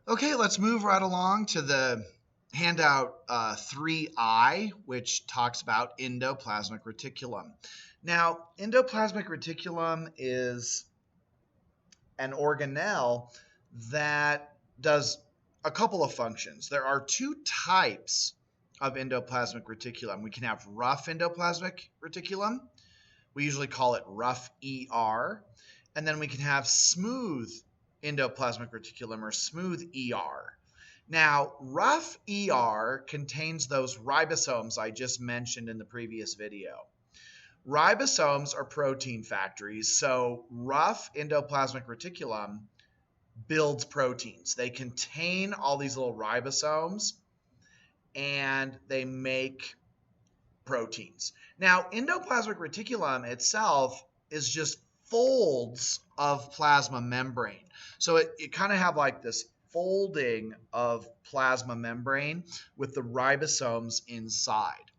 Okay, let's move right along to the handout 3I, which talks about endoplasmic reticulum. Now, endoplasmic reticulum is an organelle that does a couple of functions. There are two types of endoplasmic reticulum. We can have rough endoplasmic reticulum. We usually call it rough ER. And then we can have smooth endoplasmic reticulum or smooth ER. Now, rough ER contains those ribosomes I just mentioned in the previous video. Ribosomes are protein factories, so rough endoplasmic reticulum builds proteins. They contain all these little ribosomes and they make proteins. Now, endoplasmic reticulum itself is just folds of plasma membrane. So it kind of have like this folding of plasma membrane with the ribosomes inside.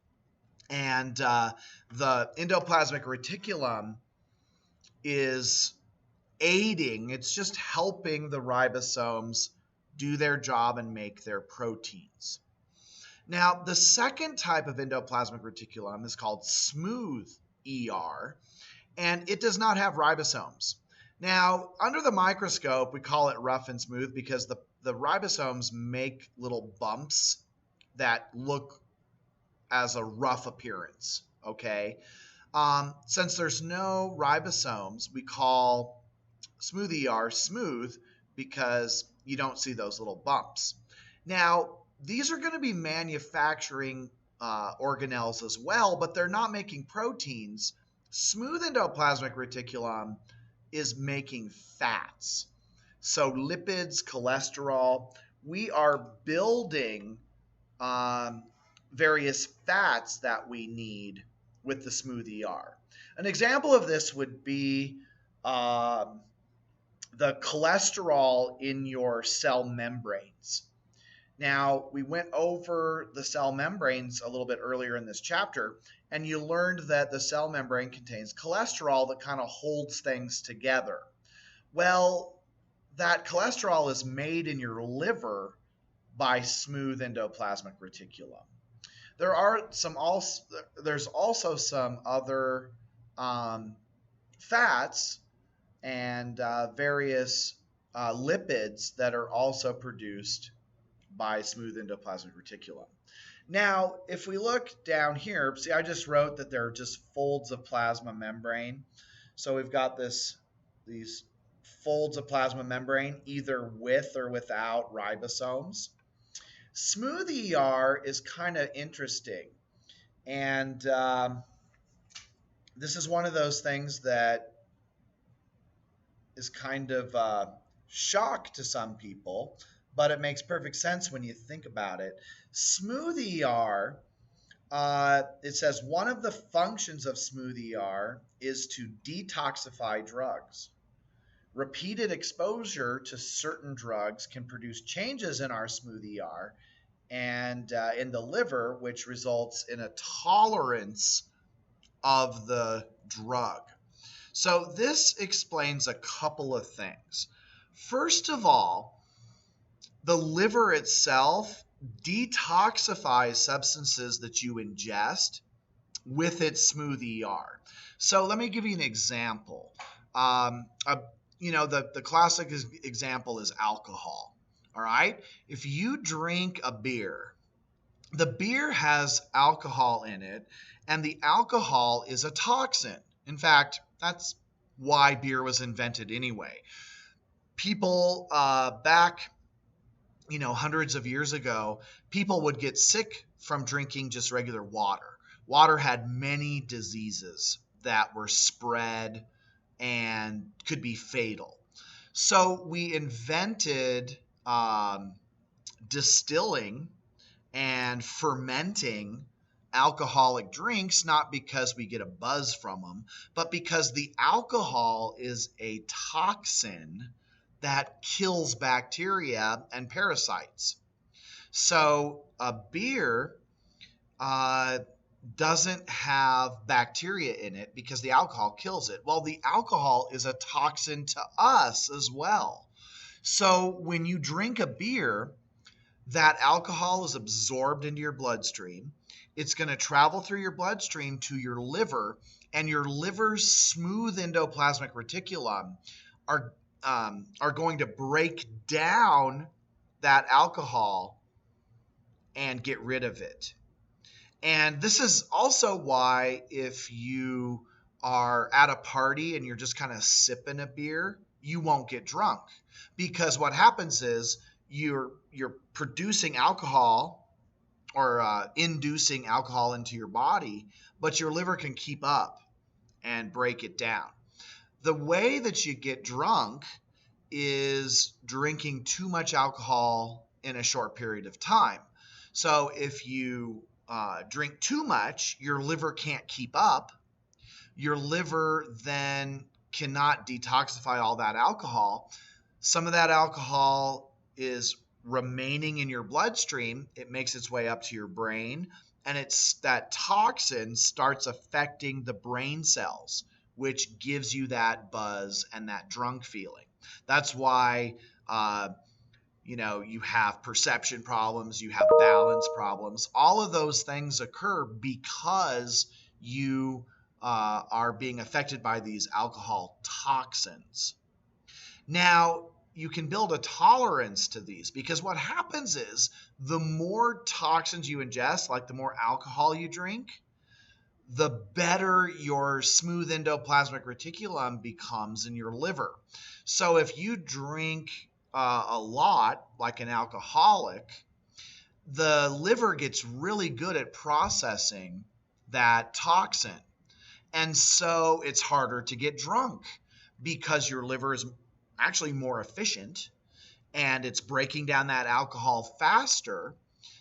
And the endoplasmic reticulum is aiding, it's just helping the ribosomes do their job and make their proteins. Now, the second type of endoplasmic reticulum is called smooth ER, and it does not have ribosomes. Now, under the microscope, we call it rough and smooth because the ribosomes make little bumps that look as a rough appearance, okay? Since there's no ribosomes, we call smooth ER smooth because you don't see those little bumps. Now, these are going to be manufacturing organelles as well, but they're not making proteins. Smooth endoplasmic reticulum is making fats. So lipids, cholesterol, we are building various fats that we need with the smooth ER. An example of this would be the cholesterol in your cell membranes. Now, we went over the cell membranes a little bit earlier in this chapter, and you learned that the cell membrane contains cholesterol that kind of holds things together. Well, that cholesterol is made in your liver by smooth endoplasmic reticulum. There's also some other fats and various lipids that are also produced by smooth endoplasmic reticulum. Now, if we look down here, see, I just wrote that they're just folds of plasma membrane. So we've got these folds of plasma membrane, either with or without ribosomes. Smooth ER is kind of interesting. And this is one of those things that is kind of shock to some people, but it makes perfect sense when you think about it. Smooth ER, it says one of the functions of smooth ER is to detoxify drugs. Repeated exposure to certain drugs can produce changes in our smooth ER and in the liver, which results in a tolerance of the drug. So this explains a couple of things. First of all, the liver itself detoxifies substances that you ingest with its smooth ER. So let me give you an example. The classic example is alcohol. All right. If you drink a beer, the beer has alcohol in it, and the alcohol is a toxin. In fact, that's why beer was invented anyway. People back, hundreds of years ago, people would get sick from drinking just regular water. Water had many diseases that were spread and could be fatal. So we invented distilling and fermenting alcoholic drinks, not because we get a buzz from them, but because the alcohol is a toxin that kills bacteria and parasites. So a beer doesn't have bacteria in it because the alcohol kills it. Well, the alcohol is a toxin to us as well. So when you drink a beer, that alcohol is absorbed into your bloodstream. It's going to travel through your bloodstream to your liver, and your liver's smooth endoplasmic reticulum are going to break down that alcohol and get rid of it. And this is also why if you are at a party and you're just kind of sipping a beer, you won't get drunk, because what happens is you're producing alcohol or inducing alcohol into your body, but your liver can keep up and break it down. The way that you get drunk is drinking too much alcohol in a short period of time. So if you drink too much, your liver can't keep up. Your liver then cannot detoxify all that alcohol. Some of that alcohol is remaining in your bloodstream. It makes its way up to your brain, and it's that toxin starts affecting the brain cells, which gives you that buzz and that drunk feeling. That's why you have perception problems, you have balance problems. All of those things occur because you are being affected by these alcohol toxins. Now, you can build a tolerance to these, because what happens is the more toxins you ingest, like the more alcohol you drink, the better your smooth endoplasmic reticulum becomes in your liver. So if you drink a lot, like an alcoholic, the liver gets really good at processing that toxin. And so it's harder to get drunk because your liver is actually more efficient and it's breaking down that alcohol faster.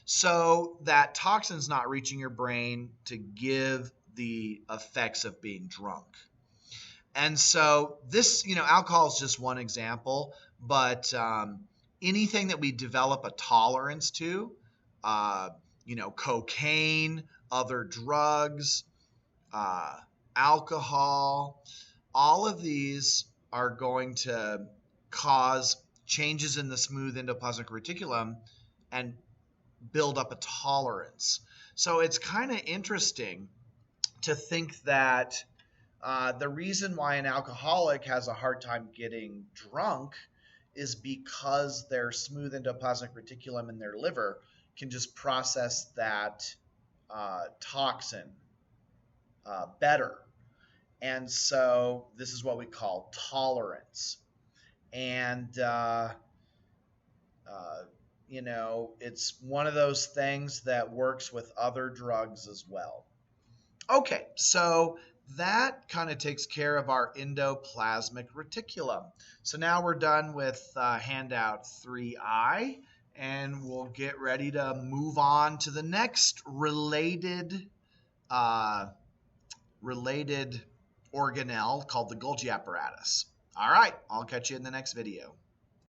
So that toxin's not reaching your brain to give the effects of being drunk. And so this, alcohol is just one example, but anything that we develop a tolerance to, cocaine, other drugs, alcohol, all of these are going to cause changes in the smooth endoplasmic reticulum and build up a tolerance. So it's kind of interesting to think that the reason why an alcoholic has a hard time getting drunk is because their smooth endoplasmic reticulum in their liver can just process that toxin better. And so this is what we call tolerance. And, it's one of those things that works with other drugs as well. Okay, so that kind of takes care of our endoplasmic reticulum. So now we're done with handout 3I, and we'll get ready to move on to the next related organelle called the Golgi Apparatus. All right, I'll catch you in the next video.